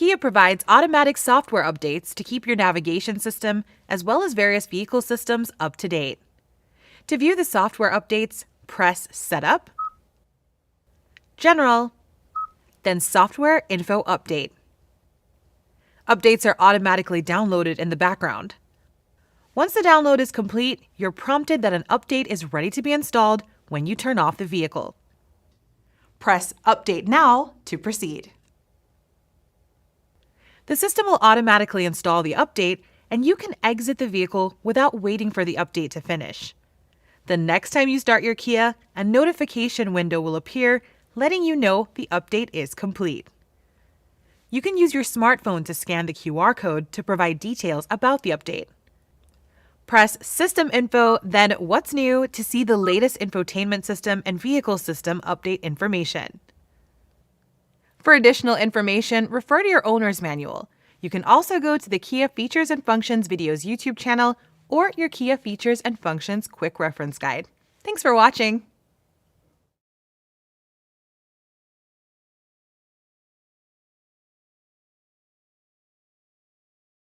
Kia provides automatic software updates to keep your navigation system as well as various vehicle systems up to date. To view the software updates, press Setup, General, then Software Info Update. Updates are automatically downloaded in the background. Once the download is complete, you're prompted that an update is ready to be installed when you turn off the vehicle. Press Update Now to proceed. The system will automatically install the update, and you can exit the vehicle without waiting for the update to finish. The next time you start your Kia, a notification window will appear letting you know the update is complete. You can use your smartphone to scan the QR code to provide details about the update. Press System Info, then What's New to see the latest infotainment system and vehicle system update information. For additional information, refer to your owner's manual. You can also go to the Kia Features and Functions Videos YouTube channel or your Kia Features and Functions Quick Reference Guide. Thanks for watching!